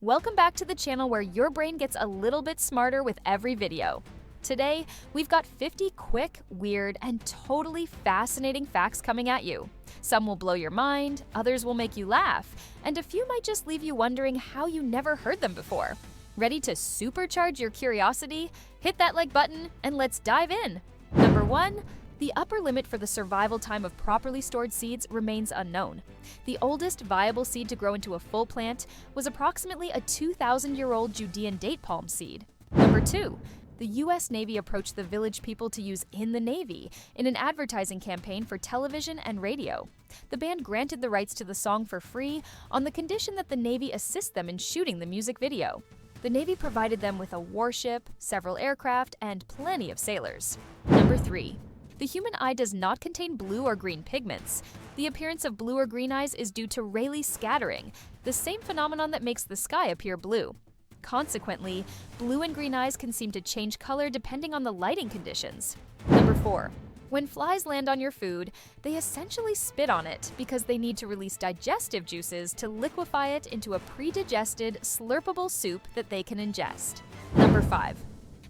Welcome back to the channel where your brain gets a little bit smarter with every video. Today, we've got 50 quick, weird, and totally fascinating facts coming at you. Some will blow your mind, others will make you laugh, and a few might just leave you wondering how you never heard them before. Ready to supercharge your curiosity? Hit that like button and let's dive in. Number 1. The upper limit for the survival time of properly stored seeds remains unknown. The oldest viable seed to grow into a full plant was approximately a 2,000-year-old Judean date palm seed. Number 2. The U.S. Navy approached the Village People to use "In the Navy" in an advertising campaign for television and radio. The band granted the rights to the song for free on the condition that the Navy assist them in shooting the music video. The Navy provided them with a warship, several aircraft, and plenty of sailors. Number 3. The human eye does not contain blue or green pigments. The appearance of blue or green eyes is due to Rayleigh scattering, the same phenomenon that makes the sky appear blue. Consequently, blue and green eyes can seem to change color depending on the lighting conditions. Number 4. When flies land on your food, they essentially spit on it because they need to release digestive juices to liquefy it into a pre-digested, slurpable soup that they can ingest. Number 5.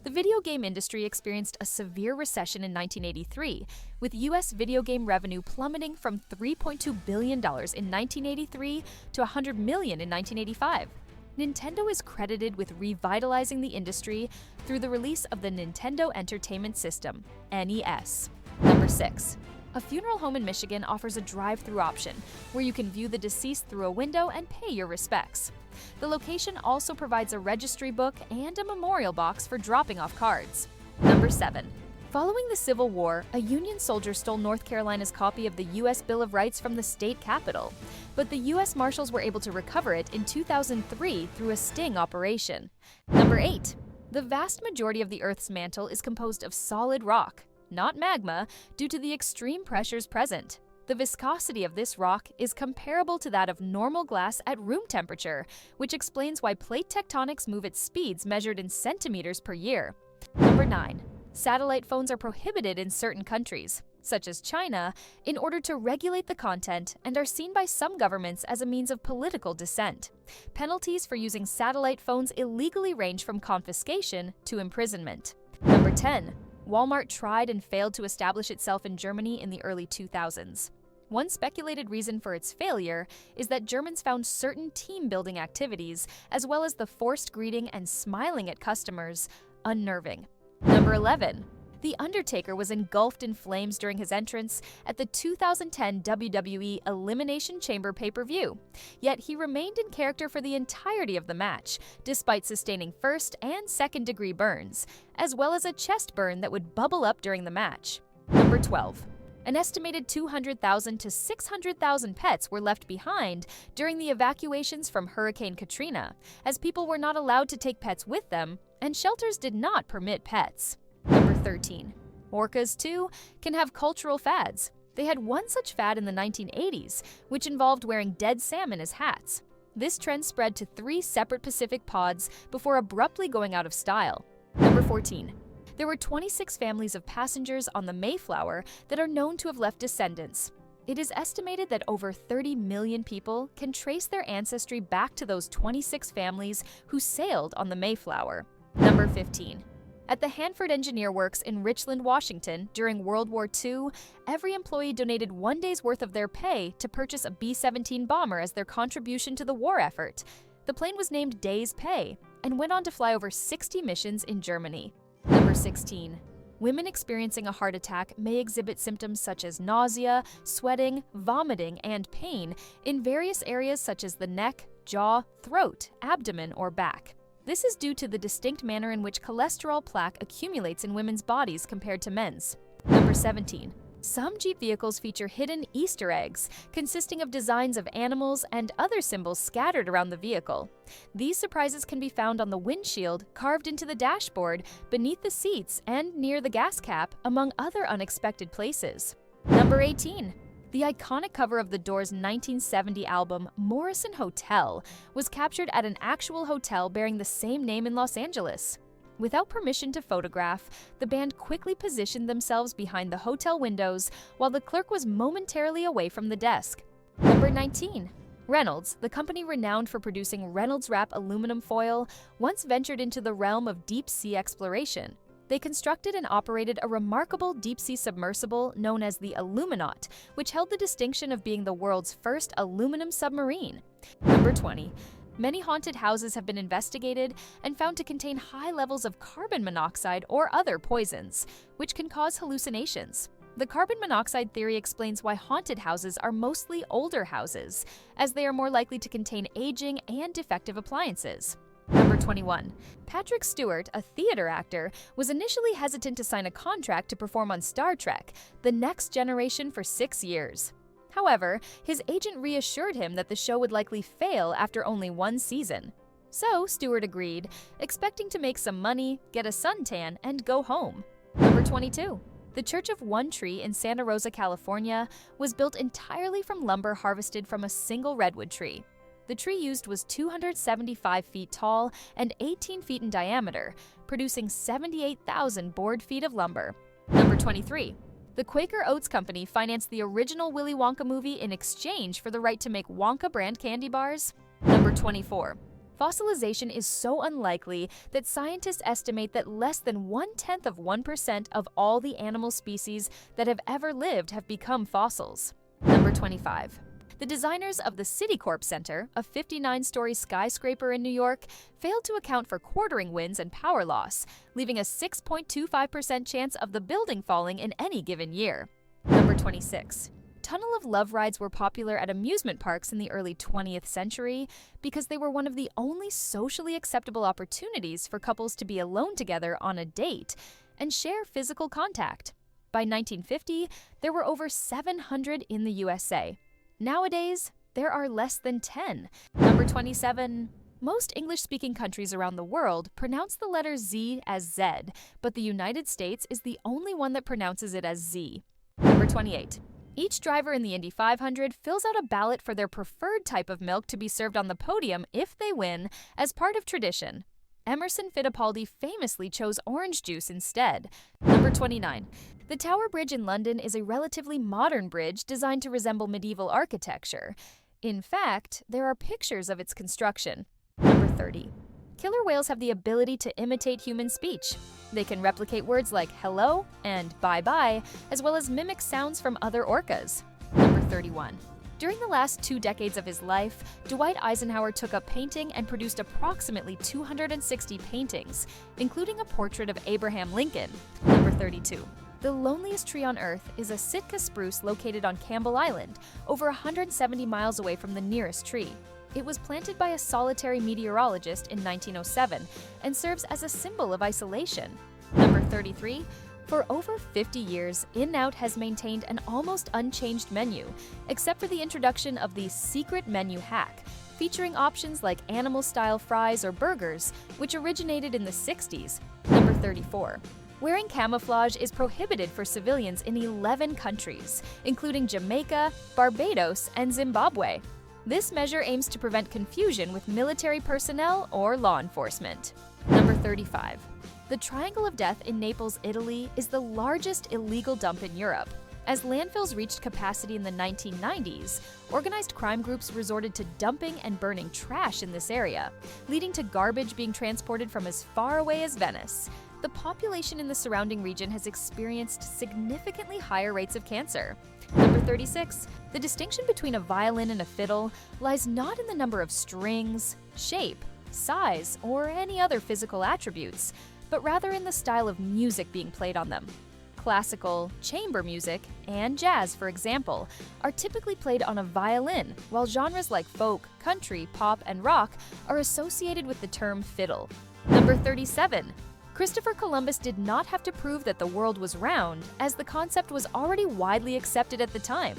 The video game industry experienced a severe recession in 1983, with U.S. video game revenue plummeting from $3.2 billion in 1983 to $100 million in 1985. Nintendo is credited with revitalizing the industry through the release of the Nintendo Entertainment System, NES. Number 6. A funeral home in Michigan offers a drive-through option, where you can view the deceased through a window and pay your respects. The location also provides a registry book and a memorial box for dropping off cards. Number 7. Following the Civil War, a Union soldier stole North Carolina's copy of the U.S. Bill of Rights from the state capitol, but the U.S. Marshals were able to recover it in 2003 through a sting operation. Number 8. The vast majority of the Earth's mantle is composed of solid rock, not magma, due to the extreme pressures present. The viscosity of this rock is comparable to that of normal glass at room temperature, which explains why plate tectonics move at speeds measured in centimeters per year. Number 9. Satellite phones are prohibited in certain countries, such as China, in order to regulate the content and are seen by some governments as a means of political dissent. Penalties for using satellite phones illegally range from confiscation to imprisonment. Number 10. Walmart tried and failed to establish itself in Germany in the early 2000s. One speculated reason for its failure is that Germans found certain team-building activities, as well as the forced greeting and smiling at customers, unnerving. Number 11. The Undertaker was engulfed in flames during his entrance at the 2010 WWE Elimination Chamber pay-per-view, yet he remained in character for the entirety of the match, despite sustaining first and second-degree burns, as well as a chest burn that would bubble up during the match. Number 12. An estimated 200,000 to 600,000 pets were left behind during the evacuations from Hurricane Katrina, as people were not allowed to take pets with them, and shelters did not permit pets. Number 13. Orcas, too, can have cultural fads. They had one such fad in the 1980s, which involved wearing dead salmon as hats. This trend spread to 3 separate Pacific pods before abruptly going out of style. Number 14. There were 26 families of passengers on the Mayflower that are known to have left descendants. It is estimated that over 30 million people can trace their ancestry back to those 26 families who sailed on the Mayflower. Number 15. At the Hanford Engineer Works in Richland, Washington, during World War II, every employee donated 1 day's worth of their pay to purchase a B-17 bomber as their contribution to the war effort. The plane was named Day's Pay and went on to fly over 60 missions in Germany. Number 16. Women experiencing a heart attack may exhibit symptoms such as nausea, sweating, vomiting, and pain in various areas such as the neck, jaw, throat, abdomen, or back. This is due to the distinct manner in which cholesterol plaque accumulates in women's bodies compared to men's. Number 17. Some Jeep vehicles feature hidden Easter eggs, consisting of designs of animals and other symbols scattered around the vehicle. These surprises can be found on the windshield, carved into the dashboard, beneath the seats, and near the gas cap, among other unexpected places. Number 18. The iconic cover of The Doors' 1970 album, Morrison Hotel, was captured at an actual hotel bearing the same name in Los Angeles. Without permission to photograph, the band quickly positioned themselves behind the hotel windows while the clerk was momentarily away from the desk. Number 19. Reynolds, the company renowned for producing Reynolds Wrap aluminum foil, once ventured into the realm of deep-sea exploration. They constructed and operated a remarkable deep-sea submersible known as the Aluminaut, which held the distinction of being the world's first aluminum submarine. Number 20. Many haunted houses have been investigated and found to contain high levels of carbon monoxide or other poisons, which can cause hallucinations. The carbon monoxide theory explains why haunted houses are mostly older houses, as they are more likely to contain aging and defective appliances. Number 21. Patrick Stewart, a theater actor, was initially hesitant to sign a contract to perform on Star Trek: The Next Generation for 6 years. However, his agent reassured him that the show would likely fail after only 1 season. So Stewart agreed, expecting to make some money, get a suntan, and go home. Number 22. The Church of One Tree in Santa Rosa, California, was built entirely from lumber harvested from a single redwood tree. The tree used was 275 feet tall and 18 feet in diameter, producing 78,000 board feet of lumber. Number 23. The Quaker Oats Company financed the original Willy Wonka movie in exchange for the right to make Wonka brand candy bars. Number 24. Fossilization is so unlikely that scientists estimate that less than 0.1% of all the animal species that have ever lived have become fossils. Number 25. The designers of the Citicorp Center, a 59-story skyscraper in New York, failed to account for quartering winds and power loss, leaving a 6.25% chance of the building falling in any given year. Number 26. Tunnel of Love rides were popular at amusement parks in the early 20th century because they were one of the only socially acceptable opportunities for couples to be alone together on a date and share physical contact. By 1950, there were over 700 in the USA. Nowadays, there are less than 10. Number 27. Most English-speaking countries around the world pronounce the letter Z as Z, but the United States is the only one that pronounces it as Z. Number 28. Each driver in the Indy 500 fills out a ballot for their preferred type of milk to be served on the podium if they win, as part of tradition. Emerson Fittipaldi famously chose orange juice instead. Number 29. The Tower Bridge in London is a relatively modern bridge designed to resemble medieval architecture. In fact, there are pictures of its construction. Number 30. Killer whales have the ability to imitate human speech. They can replicate words like hello and bye-bye, as well as mimic sounds from other orcas. Number 31. During the last 2 decades of his life, Dwight Eisenhower took up painting and produced approximately 260 paintings, including a portrait of Abraham Lincoln. Number 32. The loneliest tree on Earth is a Sitka spruce located on Campbell Island, over 170 miles away from the nearest tree. It was planted by a solitary meteorologist in 1907 and serves as a symbol of isolation. Number 33. For over 50 years, In-N-Out has maintained an almost unchanged menu, except for the introduction of the Secret Menu Hack, featuring options like animal-style fries or burgers, which originated in the 60s. Number 34. Wearing camouflage is prohibited for civilians in 11 countries, including Jamaica, Barbados, and Zimbabwe. This measure aims to prevent confusion with military personnel or law enforcement. Number 35. The Triangle of Death in Naples, Italy, is the largest illegal dump in Europe. As landfills reached capacity in the 1990s, organized crime groups resorted to dumping and burning trash in this area, leading to garbage being transported from as far away as Venice. The population in the surrounding region has experienced significantly higher rates of cancer. Number 36. The distinction between a violin and a fiddle lies not in the number of strings, shape, size, or any other physical attributes, but rather in the style of music being played on them. Classical, chamber music, and jazz, for example, are typically played on a violin, while genres like folk, country, pop, and rock are associated with the term fiddle. Number 37. Christopher Columbus did not have to prove that the world was round, as the concept was already widely accepted at the time.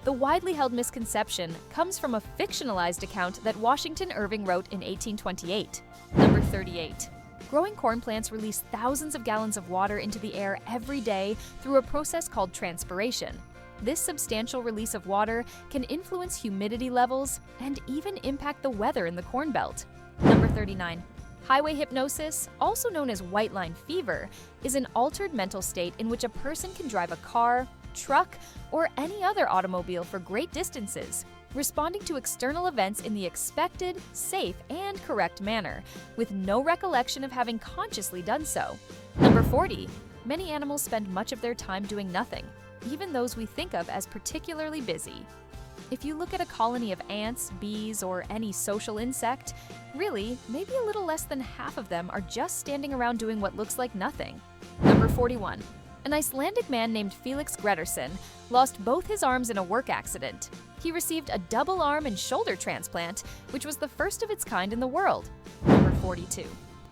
The widely held misconception comes from a fictionalized account that Washington Irving wrote in 1828. Number 38. Growing corn plants release thousands of gallons of water into the air every day through a process called transpiration. This substantial release of water can influence humidity levels and even impact the weather in the Corn Belt. Number 39. Highway hypnosis, also known as white line fever, is an altered mental state in which a person can drive a car, truck, or any other automobile for great distances. responding to external events in the expected, safe, and correct manner, with no recollection of having consciously done so. Number 40. Many animals spend much of their time doing nothing, even those we think of as particularly busy. If you look at a colony of ants, bees, or any social insect, really, maybe a little less than half of them are just standing around doing what looks like nothing. Number 41. An Icelandic man named Felix Grettersson lost both his arms in a work accident. He received a double arm and shoulder transplant, which was the first of its kind in the world. Number 42.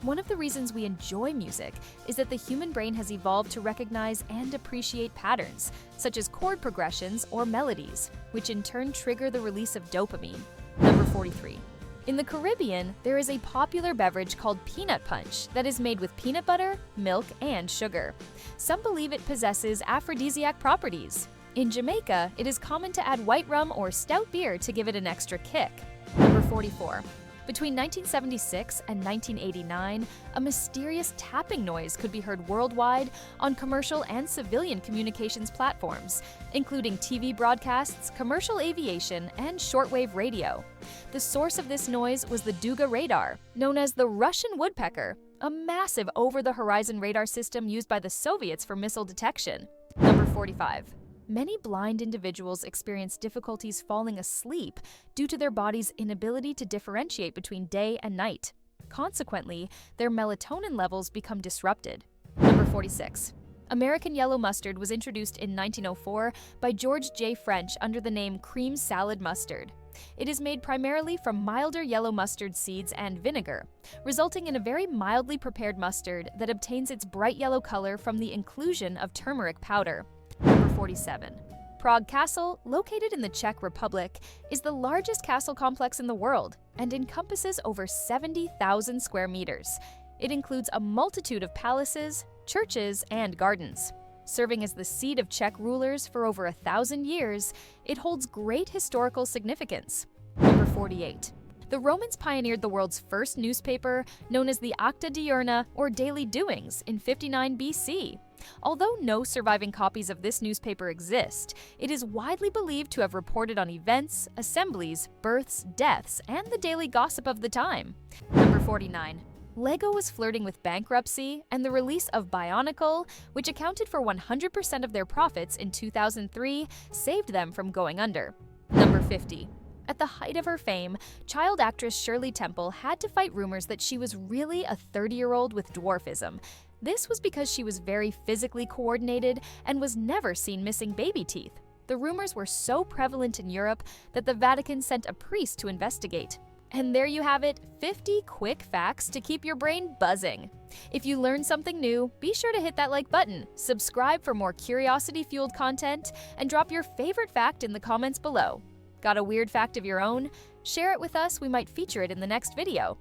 One of the reasons we enjoy music is that the human brain has evolved to recognize and appreciate patterns, such as chord progressions or melodies, which in turn trigger the release of dopamine. Number 43. In the Caribbean, there is a popular beverage called peanut punch that is made with peanut butter, milk, and sugar. Some believe it possesses aphrodisiac properties. In Jamaica, it is common to add white rum or stout beer to give it an extra kick. Number 44. Between 1976 and 1989, a mysterious tapping noise could be heard worldwide on commercial and civilian communications platforms, including TV broadcasts, commercial aviation, and shortwave radio. The source of this noise was the Duga radar, known as the Russian woodpecker, a massive over-the-horizon radar system used by the Soviets for missile detection. Number 45. Many blind individuals experience difficulties falling asleep due to their body's inability to differentiate between day and night. Consequently, their melatonin levels become disrupted. Number 46. American yellow mustard was introduced in 1904 by George J. French under the name cream salad mustard. It is made primarily from milder yellow mustard seeds and vinegar, resulting in a very mildly prepared mustard that obtains its bright yellow color from the inclusion of turmeric powder. Number 47. Prague Castle, located in the Czech Republic, is the largest castle complex in the world and encompasses over 70,000 square meters. It includes a multitude of palaces, churches, and gardens. Serving as the seat of Czech rulers for over 1,000 years, it holds great historical significance. Number 48. The Romans pioneered the world's first newspaper, known as the Acta Diurna, or Daily Doings, in 59 BC. Although no surviving copies of this newspaper exist, it is widely believed to have reported on events, assemblies, births, deaths, and the daily gossip of the time. Number 49. Lego was flirting with bankruptcy, and the release of Bionicle, which accounted for 100% of their profits in 2003, saved them from going under. Number 50. At the height of her fame, child actress Shirley Temple had to fight rumors that she was really a 30-year-old with dwarfism. This was because she was very physically coordinated and was never seen missing baby teeth. The rumors were so prevalent in Europe that the Vatican sent a priest to investigate. And there you have it, 50 quick facts to keep your brain buzzing. If you learned something new, be sure to hit that like button, subscribe for more curiosity-fueled content, and drop your favorite fact in the comments below. Got a weird fact of your own? Share it with us, we might feature it in the next video.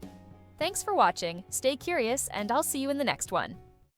Thanks for watching, stay curious, and I'll see you in the next one.